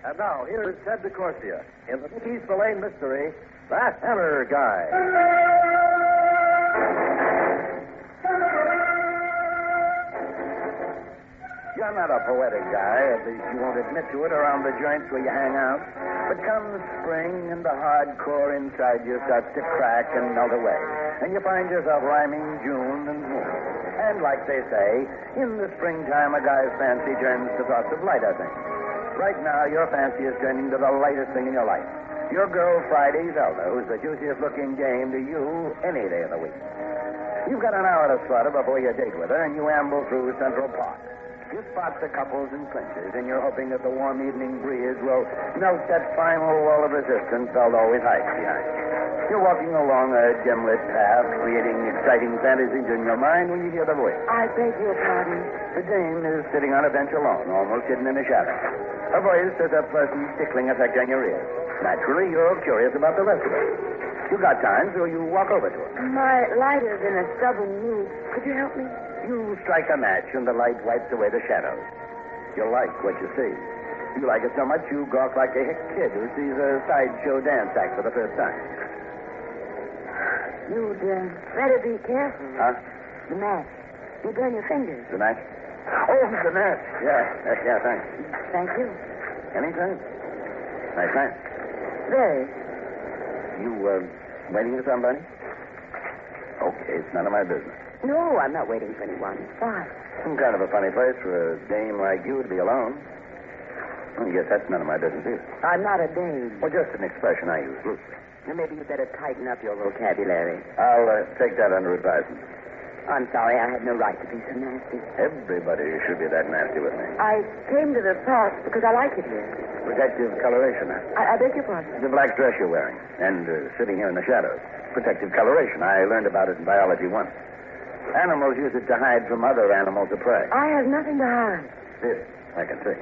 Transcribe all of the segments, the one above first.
And now, here is Ted de Corsia in the Mickey Spillane Mystery, That Hammer Guy. You're not a poetic guy, at least you won't admit to it around the joints where you hang out. But come spring and the hardcore inside you starts to crack and melt away. And you find yourself rhyming June and moon. And like they say, in the springtime a guy's fancy turns to thoughts of lighter things. Right now your fancy is turning to the lightest thing in your life. Your girl Friday Zelda, who's the juiciest looking dame to you any day of the week. You've got an hour to slaughter before you date with her, and you amble through Central Park. You spot the couples and clinches, and you're hoping that the warm evening breeze will melt that final wall of resistance felt always hiding behind. You're walking along a dim-lit path, creating exciting fantasies in your mind when you hear the voice. I beg your pardon. The dame is sitting on a bench alone, almost hidden in the shadow. Her voice has a pleasant, tickling effect on your ears. Naturally, you're curious about the rest of it. You got time, so you walk over to her. My lighter's in a stubborn mood. Could you help me? You strike a match, and the light wipes away the shadows. You like what you see. You like it so much you gawk like a hick kid who sees a sideshow dance act for the first time. You'd better be careful. Huh? The match. You burn your fingers. The match? Oh, the match. Yeah, thanks. Thank you. Anytime. Nice time. Very. You, waiting for somebody? Okay, it's none of my business. No, I'm not waiting for anyone. Why? Some kind of a funny place for a dame like you to be alone. I guess that's none of my business either. I'm not a dame. Well, just an expression I use loosely. Well, maybe you'd better tighten up your vocabulary. I'll take that under advisement. I'm sorry, I had no right to be so nasty. Everybody should be that nasty with me. I came to the park because I like it here. Protective coloration, huh? I beg your pardon. The black dress you're wearing, and sitting here in the shadows. Protective coloration. I learned about it in biology once. Animals use it to hide from other animals of prey. I have nothing to hide. This, I can see.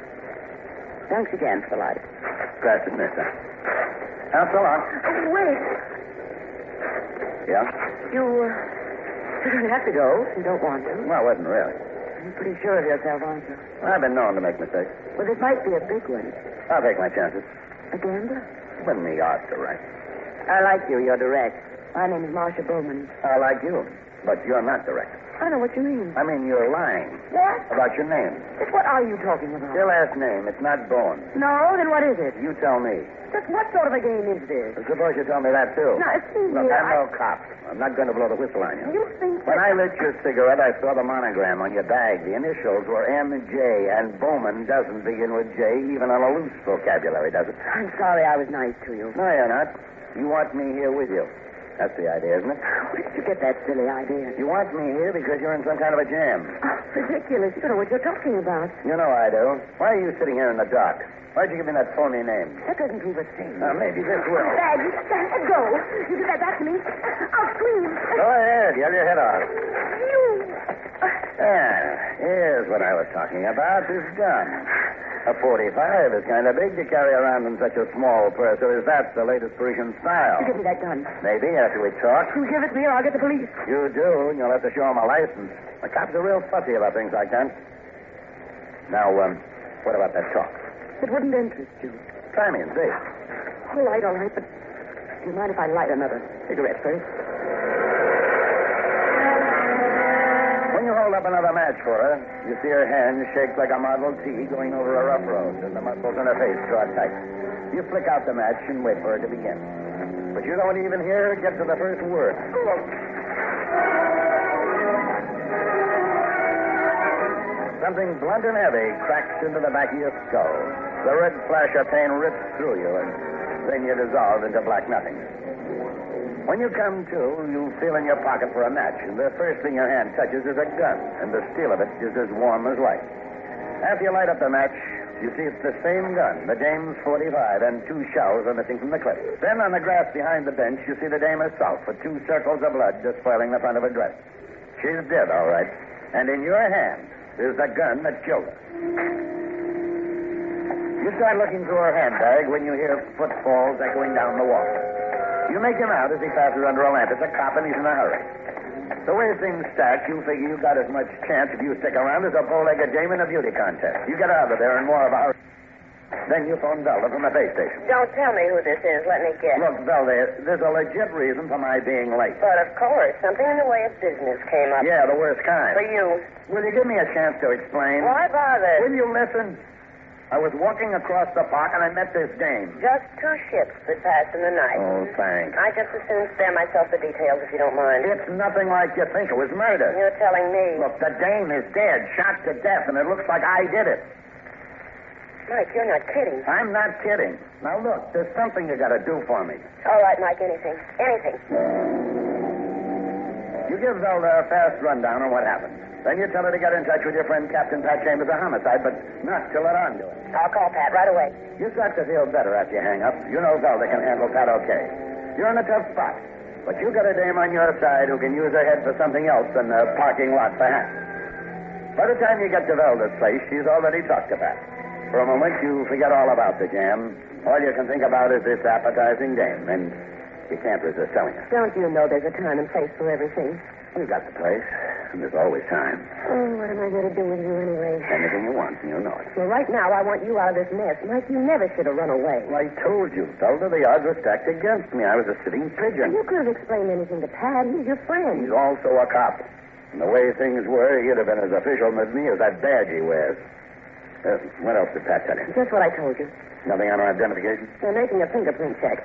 Thanks again for the light. Glad to miss, huh? Now, so long. Oh, wait. Yeah? You don't have to go if you don't want to. Well, I wasn't really. You're pretty sure of yourself, aren't you? I've been known to make mistakes. Well, this might be a big one. I'll take my chances. A gambler? When the odds are right. I like you. You're direct. My name is Marcia Bowman. I like you, but you're not direct. I don't know what you mean. I mean, you're lying. What? About your name. What are you talking about? Your last name. It's not Bowen. No, then what is it? You tell me. Just what sort of a game is this? Suppose you tell me that, too. Now, excuse me. Look, I'm no cop. I'm not going to blow the whistle on you. You think When that... I lit your cigarette, I saw the monogram on your bag. The initials were M.J., and Bowman doesn't begin with J, even on a loose vocabulary, does it? I'm sorry I was nice to you. No, you're not. You want me here with you. That's the idea, isn't it? Where did you get that silly idea? You want me here because you're in some kind of a jam. Oh, ridiculous. You don't know what you're talking about. You know I do. Why are you sitting here in the dark? Why'd you give me that phony name? That doesn't prove a thing. Maybe this will. Dad, you stand and go. You give that back to me. I'll scream. Go ahead. Yell your head off. You... Here's what I was talking about, this gun. A .45 is kind of big to carry around in such a small purse, or is that the latest Parisian style? You give me that gun. Maybe after we talk. You give it to me or I'll get the police. You do, and you'll have to show them a license. The cops are real fussy about things like that. Now, what about that talk? It wouldn't interest you. Try me and see. All right, but do you mind if I light another cigarette first? When you hold up another match for her, you see her hand shake like a Model T going over a rough road, and the muscles in her face draw tight. You flick out the match and wait for her to begin. But you don't even hear her get to the first word. Something blunt and heavy cracks into the back of your skull. The red flash of pain rips through you, and then you dissolve into black nothing. When you come to, you feel in your pocket for a match, and the first thing your hand touches is a gun, and the steel of it is as warm as light. After you light up the match, you see it's the same gun, the dame's .45, and 2 shells are missing from the clip. Then on the grass behind the bench, you see the dame herself with 2 circles of blood just spoiling the front of her dress. She's dead, all right, and in your hand is the gun that killed her. You start looking through her handbag when you hear footfalls echoing down the walk. You make him out as he passes under a lamp. It's a cop, and he's in a hurry. The way things stack, you figure you got as much chance if you stick around as a bow-legged dame in a beauty contest. You get out of there in more of a hurry. Then you phone Velda from the base station. Don't tell me who this is. Let me guess. Look, Velda, there's a legit reason for my being late. But of course, something in the way of business came up. Yeah, the worst kind. For you. Will you give me a chance to explain? Why bother? Will you listen? I was walking across the park and I met this dame. Just 2 ships that passed in the night. Oh, thanks. I just as soon spare myself the details if you don't mind. It's nothing like you think. It was murder. You're telling me. Look, the dame is dead, shot to death, and it looks like I did it. Mike, you're not kidding. I'm not kidding. Now, look, there's something you got to do for me. All right, Mike, anything. Anything. You give Zelda a fast rundown on what happened. Then you tell her to get in touch with your friend Captain Pat Chambers of homicide, but not to let on to it. I'll call Pat right away. You start to feel better after you hang up. You know Zelda can handle Pat okay. You're in a tough spot, but you got a dame on your side who can use her head for something else than a parking lot for hats. By the time you get to Zelda's place, she's already talked to Pat. For a moment, you forget all about the jam. All you can think about is this appetizing dame, and you can't resist telling her. Don't you know there's a time and place for everything? You got the place, and there's always time. Oh, what am I going to do with you anyway? Anything you want, and you know it. Well, right now, I want you out of this mess. Mike, you never should have run away. Well, I told you, Zelda, the odds were stacked against me. I was a sitting pigeon. You could have explained anything to Pat. He's your friend. He's also a cop. And the way things were, he'd have been as official with me as that badge he wears. What else did Pat tell you? Just what I told you. Nothing on her identification? They're making a fingerprint check.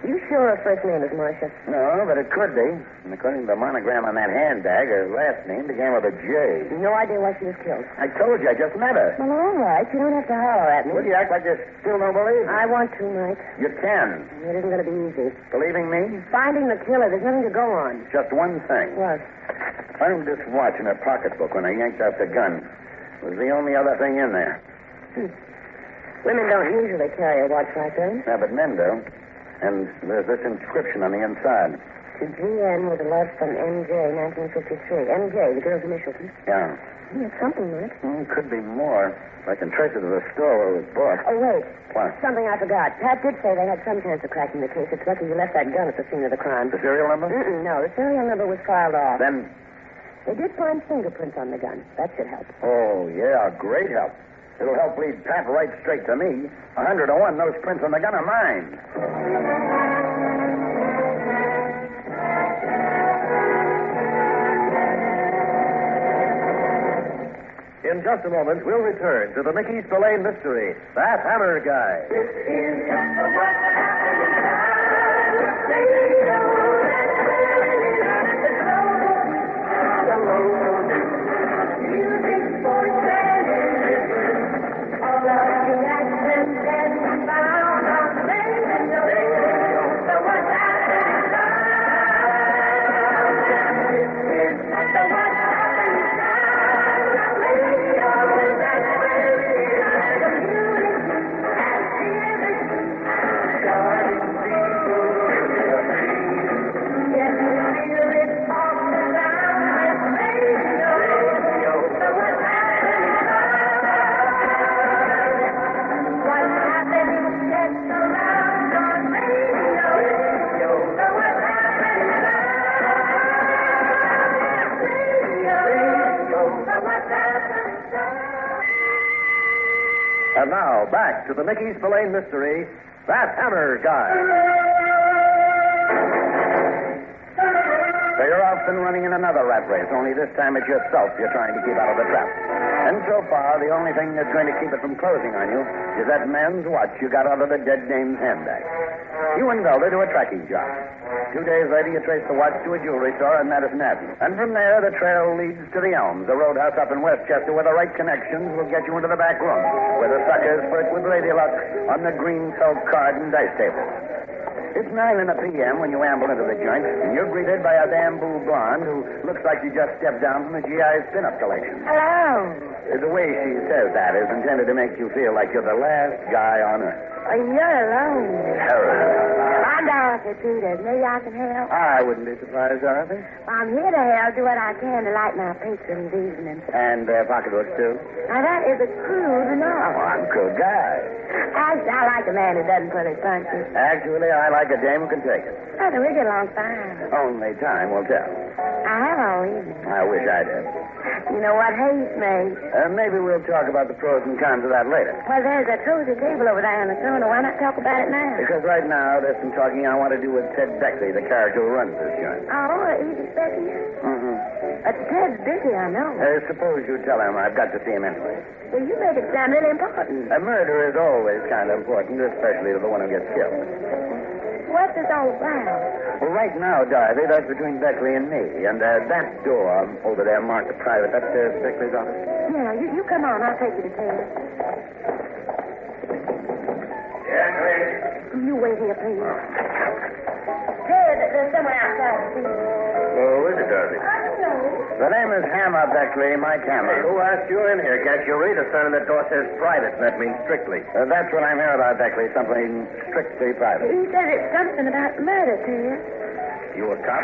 You sure her first name is Marcia? No, but it could be. And according to the monogram on that handbag, her last name began with a J. No idea why she was killed. I told you, I just met her. Well, all right. You don't have to holler at me. Would you act like you still don't believe me? I want to, Mike. You can. It isn't going to be easy. Believing me? Finding the killer. There's nothing to go on. Just one thing. What? Found this watch in her pocketbook when I yanked out the gun. It was the only other thing in there. Women don't usually carry a watch like that. Yeah, but men do. And there's this inscription on the inside. To GN with a love from MJ, 1953. MJ, the girl's initials. Yeah. It's something, Mike. Could be more. I can trace it to the store where it was bought. Oh, wait. What? Something I forgot. Pat did say they had some chance of cracking the case. It's lucky you left that gun at the scene of the crime. The serial number? No, the serial number was filed off. Then... They did find fingerprints on the gun. That should help. Oh, yeah, great help. It'll help lead Pat right straight to me. 100 to 1, those prints on the gun are mine. In just a moment, we'll return to the Mickey Spillane Mystery, That Hammer Guy. This is just the what happened inside. Radio, that's where it is. The global, music for standing. All of the accents can be found on radio. So what happened inside? This is just the what happened inside. Radio, that's where it is. The music and feeling. Starting people yes, you feel it all around this radio. So what happened inside? What happened gets around on radio. So what happened inside? Radio. So what happened inside? And now, back to the Mickey Spillane Mystery, That Hammer Guy. So you're off and running in another rat race, only this time it's yourself you're trying to keep out of the trap. And so far, the only thing that's going to keep it from closing on you is that man's watch you got out of the dead dame's handbag. You and Velda do a tracking job. 2 days later, you trace the watch to a jewelry store on Madison Avenue. And from there, the trail leads to the Elms, a roadhouse up in Westchester where the right connections will get you into the back room, where the suckers flirt with Lady Luck on the green silk card and dice table. It's 9 p.m. when you amble into the joint, and you're greeted by a bamboo blonde who looks like she just stepped down from the GI's pinup collection. Hello. The way she says that is intended to make you feel like you're the last guy on earth. You're alone. Terror. I'm Dorothy Peters. Maybe I can help. I wouldn't be surprised, Dorothy. I'm here to help. Do what I can to lighten our patrons' evening. And pocketbooks, too. Now, that is a crude Oh, enough. I'm a good guy. I like a man who doesn't pull his punches. Actually, I like a dame who can take it. I think we get along fine. Only time will tell. I have all evening. I wish I did. You know what hates me? Maybe we'll talk about the pros and cons of that later. Well, there's a cozy table over there in the corner. Why not talk about it now? Because right now, there's some talking I want to do with Ted Beckley, the character who runs this joint. Oh, he's expecting you? Mm-hmm. Ted's busy, I know. Suppose you tell him I've got to see him anyway. Well, you make it sound really important. A murder is always kind of important, especially to the one who gets killed. What's this all about? Well, right now, Dorothy, that's between Beckley and me. And that door over there marked private, that's Beckley's office. Yeah, you come on. I'll take you to Ted. Yeah, great. You wait here, please. Ted, there's someone outside to see you. Who is it, Dorothy? I don't know. The name is Hammer Beckley, Mike Hammer. Who asked you in here? Can't you read? A sign on the door says private, and that means strictly. That's what I'm here about, Beckley. Something strictly private. He says it's something about murder, Ted. You a cop?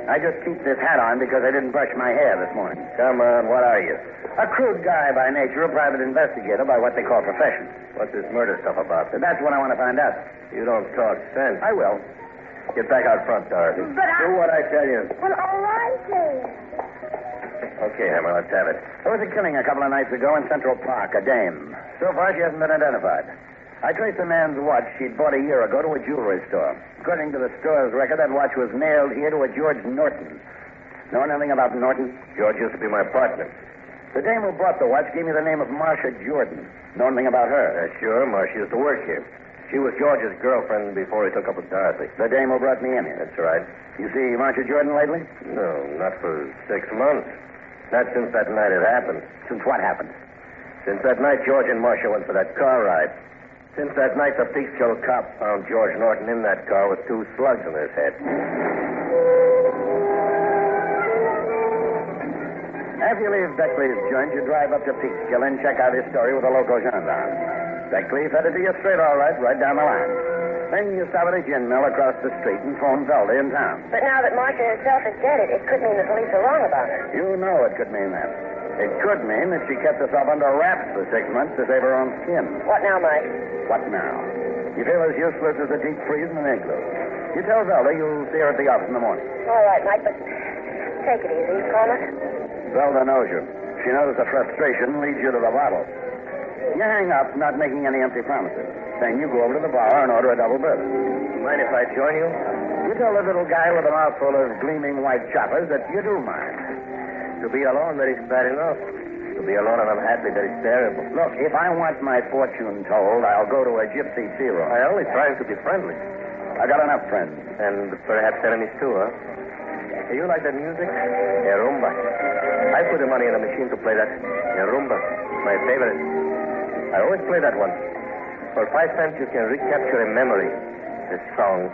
I just keep this hat on because I didn't brush my hair this morning. Come on, what are you? A crude guy by nature, a private investigator by what they call profession. What's this murder stuff about? That's what I want to find out. You don't talk sense. I will. Get back out front, Dorothy. But I... Do what I tell you. Well, all right, Ted. Okay, Hammer, let's have it. There was a killing a couple of nights ago in Central Park, a dame. So far, she hasn't been identified. I traced the man's watch she'd bought a year ago to a jewelry store. According to the store's record, that watch was nailed here to a George Norton. Know anything about Norton? George used to be my partner. The dame who bought the watch gave me the name of Marcia Jordan. Know anything about her? Sure, Marcia used to work here. She was George's girlfriend before he took up with Dorothy. The dame who brought me in here. That's right. You see Marcia Jordan lately? No, not for 6 months. Not since that night it happened. Since what happened? Since that night George and Marcia went for that car ride. Since that night the Peekskill cop found George Norton in that car with 2 slugs in his head. After you leave Beckley's joint, you drive up to Peekskill and check out his story with a local gendarme. Beckley fed it to you straight all right down the line. Then you stop at a gin mill across the street and phone Velda in town. But now that Marcia herself is dead, it could mean the police are wrong about her. You know it could mean that. It could mean that she kept herself under wraps for 6 months to save her own skin. What now, Mike? What now? You feel as useless as a deep freeze in an igloo. You tell Velda you'll see her at the office in the morning. All right, Mike, but take it easy. You promise? Velda knows you. She knows the frustration leads you to the bottle. You hang up, not making any empty promises. Then you go over to the bar and order a double bourbon. Mind if I join you? You tell the little guy with a mouthful of gleaming white choppers that you do mind. To be alone, that is bad enough. To be alone and unhappy, that is terrible. Look, if I want my fortune told, I'll go to a gypsy zero. I'm only trying to be friendly. I got enough friends. And perhaps enemies too, huh? Do you like that music? Rumba. I put the money in a machine to play that. Rumba. My favorite. I always play that one. For 5 cents, you can recapture a memory. A song.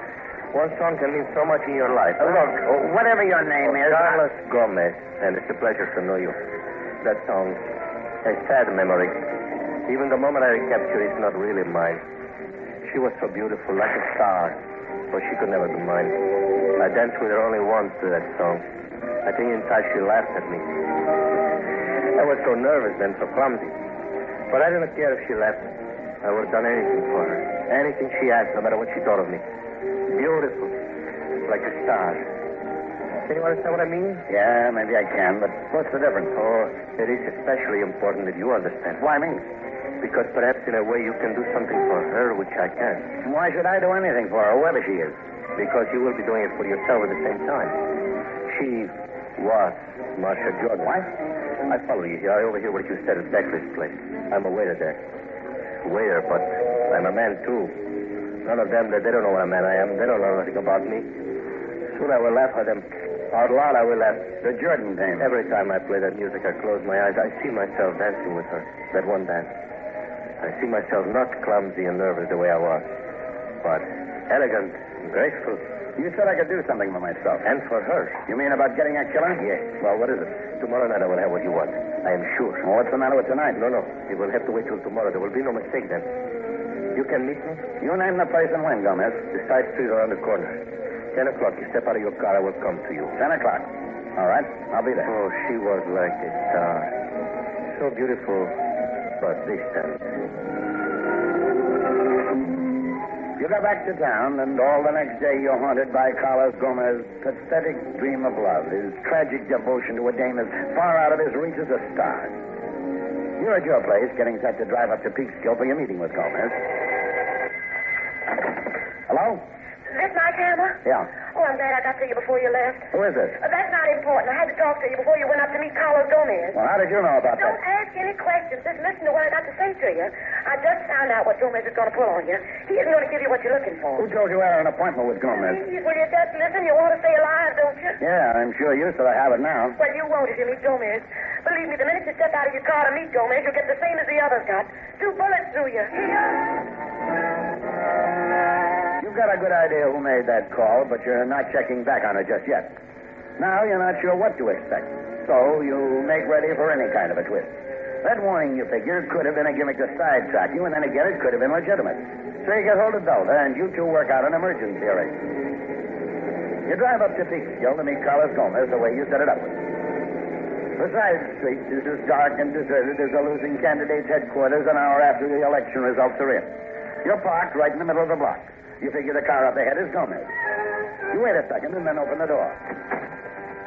One song can mean so much in your life. Look, whatever your name is... Carlos Gomez, and it's a pleasure to know you. That song, a sad memory. Even the moment I recapture it is not really mine. She was so beautiful, like a star, but she could never be mine. I danced with her only once to that song. I think inside she laughed at me. I was so nervous and so clumsy. But I didn't care if she left. I would have done anything for her. Anything she asked, no matter what she thought of me. Beautiful. Like a star. Can you understand what I mean? Yeah, maybe I can, but what's the difference? Oh, it is especially important that you understand. Why me? Because perhaps in a way you can do something for her which I can't. Why should I do anything for her, whoever she is? Because you will be doing it for yourself at the same time. She was Marcia Jordan. What? I follow you here. I overhear what you said at Beckley's place. I'm a waiter there. Waiter, but I'm a man, too. None of them, they don't know what a man I am. They don't know nothing about me. Soon I will laugh at them. Out loud, I will laugh. The Jordan dame. Every time I play that music, I close my eyes. I see myself dancing with her. That one dance. I see myself not clumsy and nervous the way I was, but elegant and graceful. You said I could do something for myself. And for her. You mean about getting a killer? Yes. Well, what is it? Tomorrow night I will have what you want. I am sure. Well, what's the matter with tonight? No. You will have to wait till tomorrow. There will be no mistake then. You can meet me? You name the place and when, Gomez. The side street around the corner. 10 o'clock. You step out of your car, I will come to you. 10 o'clock. All right. I'll be there. Oh, she was like a star. So beautiful, but distant. You got back to town, and all the next day you're haunted by Carlos Gomez's pathetic dream of love, his tragic devotion to a dame as far out of his reach as a star. You're at your place, getting set to drive up to Peekskill for your meeting with Gomez. Hello? This Mike Hammer? Yeah. Oh, I'm glad I got to you before you left. Who is this? That's not important. I had to talk to you before you went up to meet Carlos Gomez. Well, how did you know about Don't that? ask any questions. Just listen to what I got to say to you. I just found out what Gomez is going to pull on you. He isn't going to give you what you're looking for. Who told you I had an appointment with Gomez? Please, will you just listen? You want to stay alive, don't you? Yeah, I'm sure you still have it now. Well, you won't if you meet Gomez. Believe me, the minute you step out of your car to meet Gomez, you'll get the same as the others got. 2 bullets through you. You've got a good idea who made that call, but you're not checking back on it just yet. Now you're not sure what to expect, so you make ready for any kind of a twist. That warning, you figure, could have been a gimmick to sidetrack you, and then again, it could have been legitimate. So you get hold of Zelda, and you two work out an emergency arrangement. You drive up to Peekskill to meet Carlos Gomez the way you set it up with him. The side street is as dark and deserted as the losing candidate's headquarters an hour after the election results are in. You're parked right in the middle of the block. You figure the car up ahead is Gomez. You wait a second and then open the door.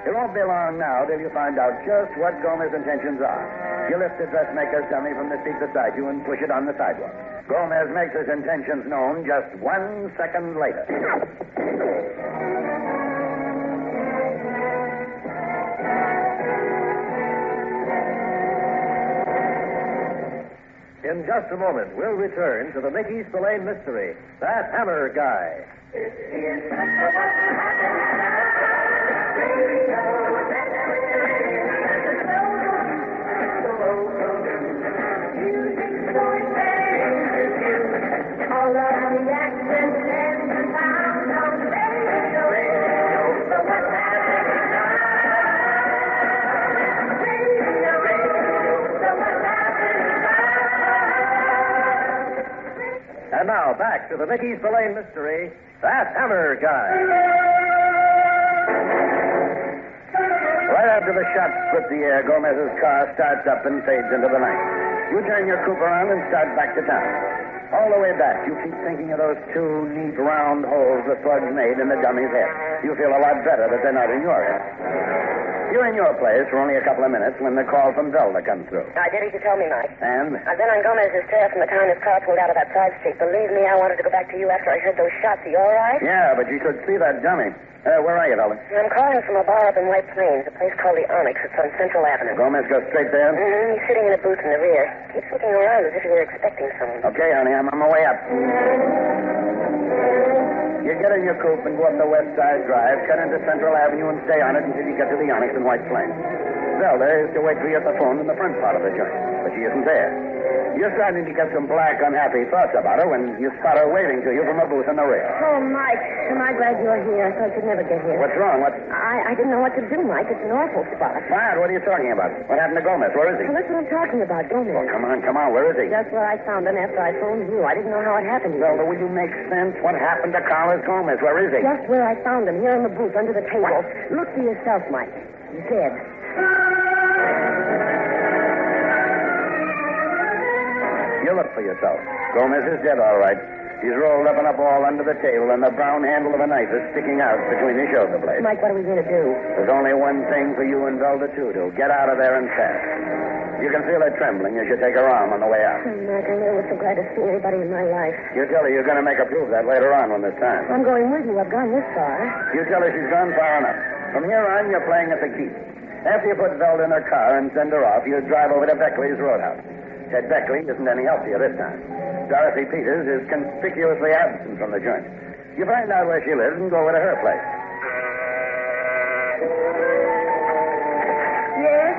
It won't be long now till you find out just what Gomez's intentions are. You lift the dressmaker's dummy from the seat beside you and push it on the sidewalk. Gomez makes his intentions known just 1 second later. In just a moment, we'll return to the Mickey Spillane Mystery, That Hammer Guy. All of the action and the sound on the radio. So what's happening now? Radio. So what's happening now? And now, back to the Mickey Spillane Mystery, That Hammer Guy. Right after the shot split the air, Gomez's car starts up and fades into the night. You turn your coupe around and start back to town. All the way back, you keep thinking of those 2 neat round holes the slugs made in the dummy's head. You feel a lot better that they're not in your head. You're in your place for only a couple of minutes when the call from Zelda comes through. I did as you told me, Mike. And? I've been on Gomez's trail from the time his car pulled out of that side street. Believe me, I wanted to go back to you after I heard those shots. Are you all right? Yeah, but you could see that dummy. Where are you, Zelda? I'm calling from a bar up in White Plains, a place called the Onyx. It's on Central Avenue. Gomez goes straight there? Mm-hmm. He's sitting in a booth in the rear. Keeps looking around as if he were expecting someone. Okay, honey, I'm on my way up. You get in your coupe and go up the West Side Drive, cut into Central Avenue and stay on it until you get to the Onyx in White Plains. Zelda is to wait for you at the phone in the front part of the joint, but she isn't there. You're starting to get some black, unhappy thoughts about her when you spot her waving to you from a booth in the rear. Oh, Mike, am I glad you're here? I thought you'd never get here. What's wrong? I didn't know what to do, Mike. It's an awful spot. Quiet, what are you talking about? What happened to Gomez? Where is he? Well, that's what I'm talking about, Gomez. Well, come on. Where is he? Just where I found him after I phoned you. I didn't know how it happened. Zelda, will you make sense? What happened to Carlos Gomez? Where is he? Just where I found him, here in the booth, under the table. What? Look for yourself, Mike. He's dead. You look for yourself. Gomez is dead, all right. He's rolled up in a ball under the table, and the brown handle of a knife is sticking out between his shoulder blades. Mike, what are we going to do? There's only one thing for you and Zelda to do. Get out of there and fast. You can feel her trembling as you take her arm on the way out. Oh, Mike, I never was so glad to see anybody in my life. You tell her you're going to make her prove that later on when there's time. I'm going with you. I've gone this far. You tell her she's gone far enough. From here on, you're playing at the keep. After you put Zelda in her car and send her off, you drive over to Beckley's Roadhouse. Ted Beckley isn't any help to you this time. Dorothy Peters is conspicuously absent from the joint. You find out where she lives and go over to her place. Yes?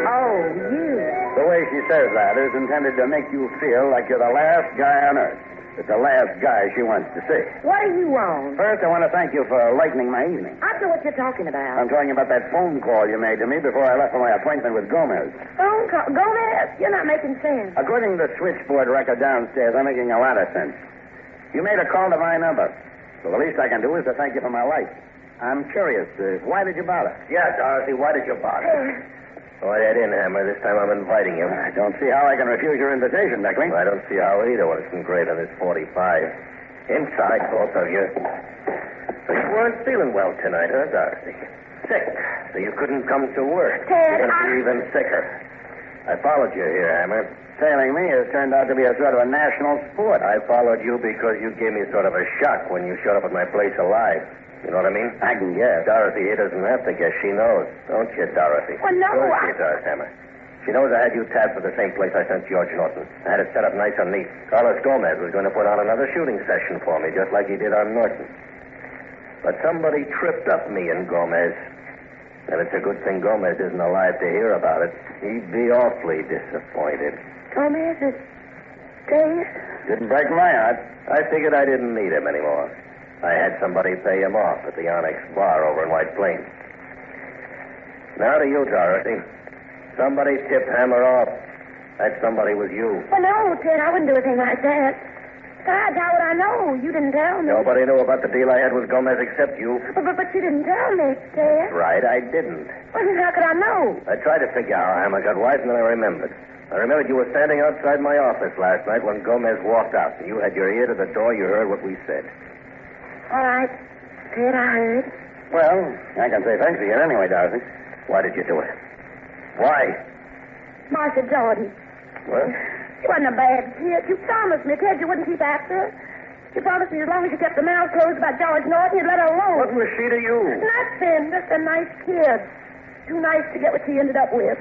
Oh, you. The way she says that is intended to make you feel like you're the last guy on earth. It's the last guy she wants to see. What do you want? First, I want to thank you for lightening my evening. I know what you're talking about. I'm talking about that phone call you made to me before I left for my appointment with Gomez. Phone call? Gomez, you're not making sense. According to the switchboard record downstairs, I'm making a lot of sense. You made a call to my number. So the least I can do is to thank you for my life. I'm curious. Why did you bother? Yes, Dorothy, why did you bother? Go ahead in, Hammer. This time I'm inviting you. I don't see how I can refuse your invitation, Beckley. I don't see how either when it's engraved on this 45. Inside, both of you. So you weren't feeling well tonight, huh, Dorothy? Sick, so you couldn't come to work. Ted, You're going to be even sicker. I followed you here, Hammer. Sailing me has turned out to be a sort of a national sport. I followed you because you gave me sort of a shock when you showed up at my place alive. You know what I mean? I can guess. Dorothy here doesn't have to guess. She knows. Don't you, Dorothy? Well, no, Sure I- she does, Hammer. She knows I had you tabbed for the same place I sent George Norton. I had it set up nice and neat. Carlos Gomez was going to put on another shooting session for me, just like he did on Norton. But somebody tripped up me and Gomez. And it's a good thing Gomez isn't alive to hear about it. He'd be awfully disappointed. Gomez is dead. Didn't break my heart. I figured I didn't need him anymore. I had somebody pay him off at the Onyx Bar over in White Plains. Now to you, Dorothy. Somebody tipped Hammer off. That somebody was you. Well, no, Ted, I wouldn't do a thing like that. Besides, how would I know? You didn't tell me. Nobody knew about the deal I had with Gomez except you. But you didn't tell me, Ted. Right, I didn't. Well, then how could I know? I tried to figure out how Hammer got wise, and then I remembered. I remembered you were standing outside my office last night when Gomez walked out, and you had your ear to the door. You heard what we said. All right, Ted, I heard. Well, I can say thanks to you anyway, Dorothy. Why did you do it? Why? Martha Jordan. What? She wasn't a bad kid. You promised me, Ted, you wouldn't keep after her. You promised me as long as you kept the mouth closed about George Norton, you'd let her alone. What was she to you? Nothing. Just a nice kid. Too nice to get what she ended up with.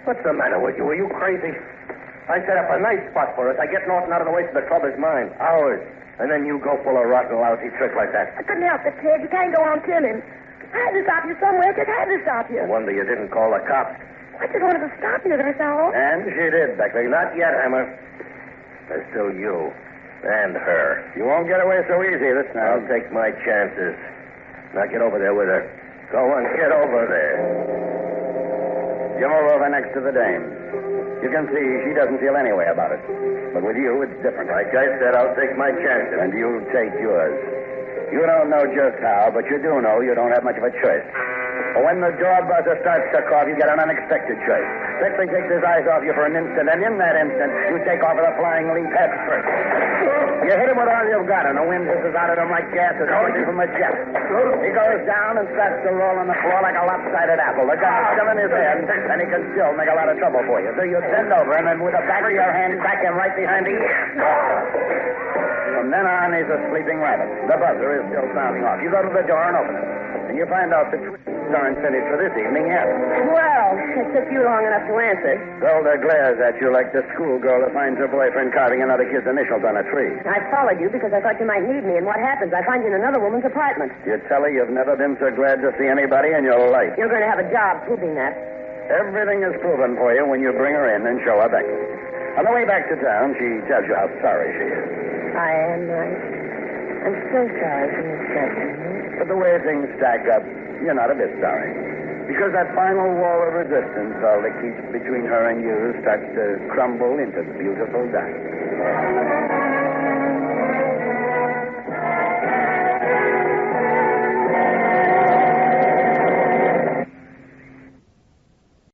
What's the matter with you? Are you crazy? I set up a nice spot for us. I get Norton out of the way so the club is mine. Ours. And then you go pull a rotten, lousy trick like that. I couldn't help it, Ted. You can't go on killing. I had to stop you somewhere. Just had to stop you. No wonder you didn't call the cops. I just wanted to stop you, that's all. And she did, Beckley. Not yet, Hammer. There's still you. And her. You won't get away so easy this I'll time. take my chances. Now get over there with her. Go on, get over there. You move over next to the dame. You can see she doesn't feel any way about it. But with you, it's different. Like I said, I'll take my chances. And you take yours. You don't know just how, but you do know you don't have much of a choice. But when the door buzzer starts to cough, you get an unexpected choice. Beckley takes his eyes off you for an instant, and in that instant, you take off with a flying leap head first. You hit him with all you've got, and the wind hisses out at him like gas is coming from a jet. He goes down and starts to roll on the floor like a lopsided apple. The gun is still in his head, and he can still make a lot of trouble for you. So you bend over him, and with the back of your hand, crack him right behind the ear. From then on, he's a sleeping rabbit. The buzzer is still sounding off. You go to the door and open it, and you find out the aren't finished for this evening yet. Well, it took you long enough to answer. Zelda glares at you like the schoolgirl that finds her boyfriend carving another kid's initials on a tree. I followed you because I thought you might need me, and what happens? I find you in another woman's apartment. You tell her you've never been so glad to see anybody in your life. You're going to have a job proving that. Everything is proven for you when you bring her in and show her back. On the way back to town, she tells you how sorry she is. I am, I'm so sorry for Miss Sutton. But the way things stack up, you're not a bit sorry. Because that final wall of resistance, all that keeps between her and you, starts to crumble into beautiful dust.